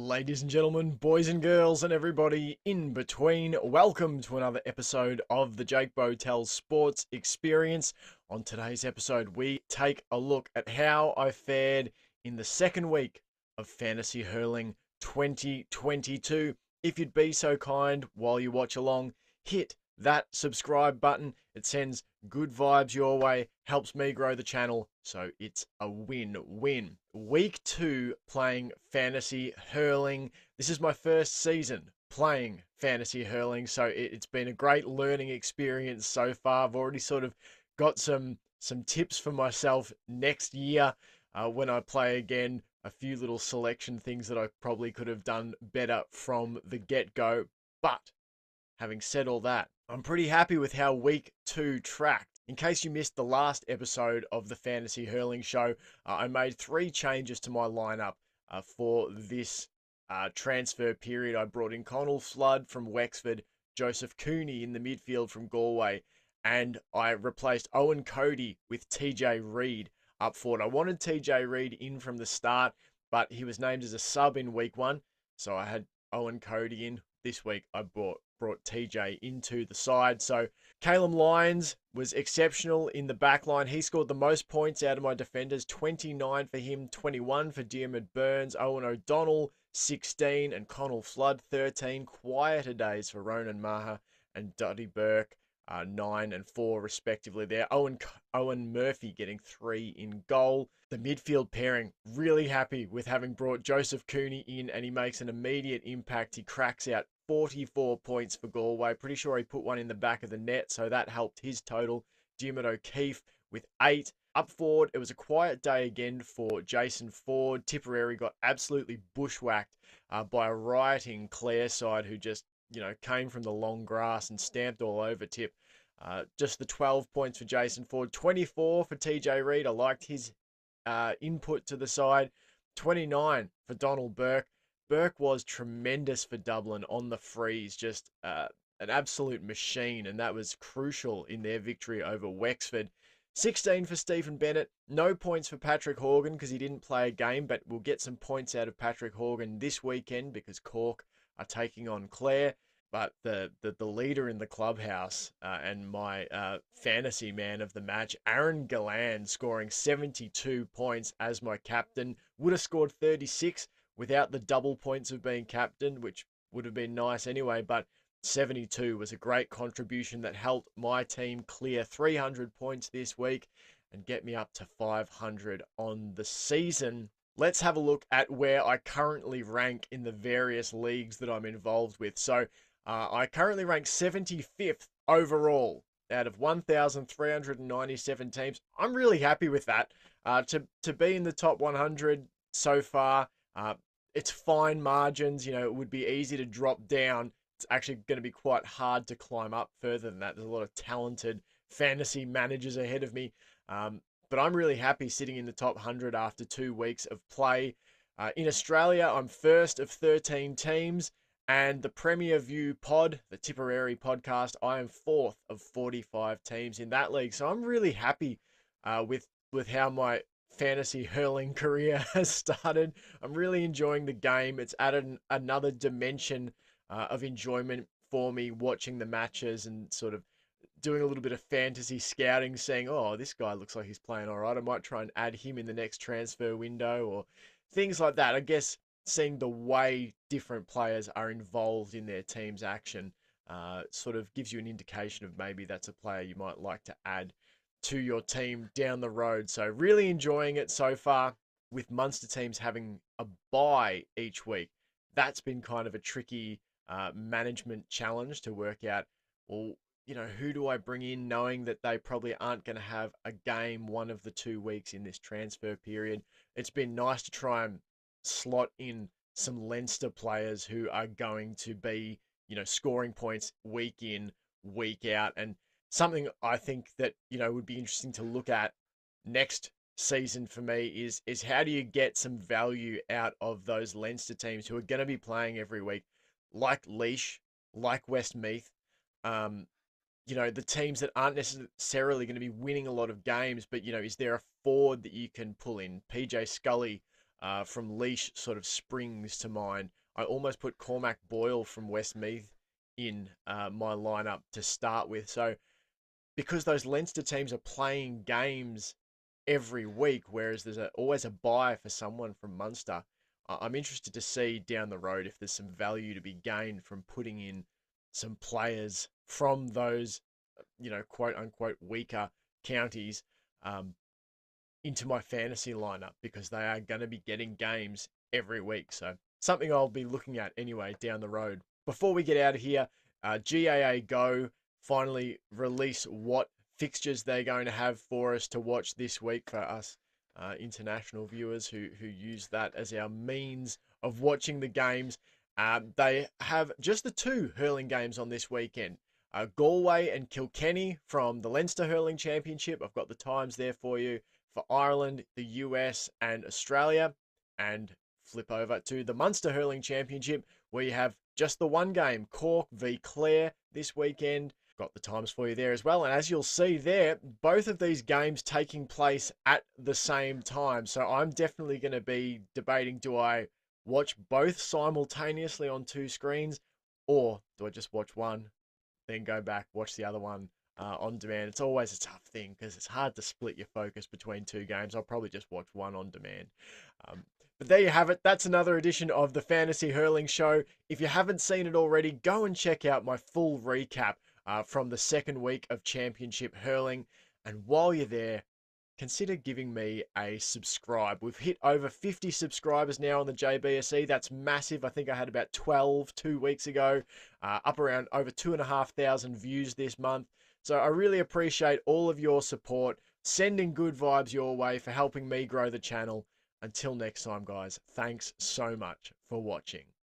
Ladies and gentlemen, boys and girls, and everybody in between, welcome to another episode of the Jake Botel Sports Experience. On today's episode, we take a look at how I fared in the second week of Fantasy Hurling 2022. If you'd be so kind, while you watch along, hit that subscribe button. It sends good vibes your way, helps me grow the channel, so it's a win-win. Week 2 playing Fantasy Hurling. This is my first season playing Fantasy Hurling, so it's been a great learning experience so far. I've already sort of got some tips for myself next year when I play again. A few little selection things that I probably could have done better from the get-go. But having said all that, I'm pretty happy with how week 2 tracked. In case you missed the last episode of the Fantasy Hurling Show, I made 3 changes to my lineup for this transfer period. I brought in Connell Flood from Wexford, Joseph Cooney in the midfield from Galway, and I replaced Owen Cody with TJ Reid up forward. I wanted TJ Reid in from the start, but he was named as a sub in week 1, so I had Owen Cody in. This week I brought TJ into the side. So Calum Lyons was exceptional in the back line. He scored the most points out of my defenders, 29 for him, 21 for Diarmaid Burns, Owen O'Donnell, 16, and Connell Flood, 13. Quieter days for Ronan Maher and Duddy Burke, 9 and 4 respectively there. Owen Murphy getting 3 in goal. The midfield pairing, really happy with having brought Joseph Cooney in, and he makes an immediate impact. He cracks out 44 points for Galway. Pretty sure he put one in the back of the net, so that helped his total. Diarmaid O'Keefe with 8. Up forward, it was a quiet day again for Jason Ford. Tipperary got absolutely bushwhacked by a rioting Clare side who just, came from the long grass and stamped all over Tip. Just the 12 points for Jason Ford. 24 for TJ Reid. I liked his input to the side. 29 for Donald Burke. Burke was tremendous for Dublin on the freeze, just an absolute machine, and that was crucial in their victory over Wexford. 16 for Stephen Bennett. No points for Patrick Horgan because he didn't play a game, but we'll get some points out of Patrick Horgan this weekend because Cork are taking on Clare. But the leader in the clubhouse and my fantasy man of the match, Aaron Galland, scoring 72 points as my captain. Would have scored 36 without the double points of being captain, which would have been nice anyway, but 72 was a great contribution that helped my team clear 300 points this week and get me up to 500 on the season. Let's have a look at where I currently rank in the various leagues that I'm involved with. So I currently rank 75th overall out of 1,397 teams. I'm really happy with that. To be in the top 100 so far, it's fine margins. It would be easy to drop down. It's actually going to be quite hard to climb up further than that. There's a lot of talented fantasy managers ahead of me. But I'm really happy sitting in the top 100 after 2 weeks of play. In Australia, I'm first of 13 teams. And the Premier View pod, the Tipperary podcast, I am 4th of 45 teams in that league. So I'm really happy with how my fantasy hurling career has started. I'm really enjoying the game. It's added another dimension of enjoyment for me watching the matches and sort of doing a little bit of fantasy scouting, saying, oh, this guy looks like he's playing all right. I might try and add him in the next transfer window or things like that. I guess seeing the way different players are involved in their team's action sort of gives you an indication of maybe that's a player you might like to add to your team down the road. So really enjoying it so far, with Munster teams having a bye each week. That's been kind of a tricky management challenge to work out, well, who do I bring in knowing that they probably aren't going to have a game one of the 2 weeks in this transfer period. It's been nice to try and slot in some Leinster players who are going to be, scoring points week in, week out. And something I think that, would be interesting to look at next season for me is how do you get some value out of those Leinster teams who are going to be playing every week, like Laois, like Westmeath, the teams that aren't necessarily going to be winning a lot of games, but, is there a forward that you can pull in? PJ Scully, from Leash sort of springs to mind. I almost put Cormac Boyle from Westmeath in my lineup to start with. So because those Leinster teams are playing games every week, whereas there's always a buy for someone from Munster, I'm interested to see down the road if there's some value to be gained from putting in some players from those, quote unquote weaker counties um, into my fantasy lineup because they are going to be getting games every week. So something I'll be looking at anyway down the road. Before we get out of here, GAA Go finally release what fixtures they're going to have for us to watch this week for us international viewers who use that as our means of watching the games. They have just the two hurling games on this weekend. Galway and Kilkenny from the Leinster Hurling Championship. I've got the times there for you for Ireland, the US, and Australia. And flip over to the Munster Hurling Championship, where you have just the one game, Cork v Clare this weekend. Got the times for you there as well. And as you'll see there, both of these games taking place at the same time. So I'm definitely going to be debating, do I watch both simultaneously on two screens, or do I just watch one, then go back, watch the other one on demand? It's always a tough thing because it's hard to split your focus between two games. I'll probably just watch one on demand. But there you have it. That's another edition of the Fantasy Hurling Show. If you haven't seen it already, go and check out my full recap from the second week of Championship Hurling. And while you're there, consider giving me a subscribe. We've hit over 50 subscribers now on the JBSE. That's massive. I think I had about 12 2 weeks ago, up around over 2,500 views this month. So I really appreciate all of your support, sending good vibes your way for helping me grow the channel. Until next time, guys, thanks so much for watching.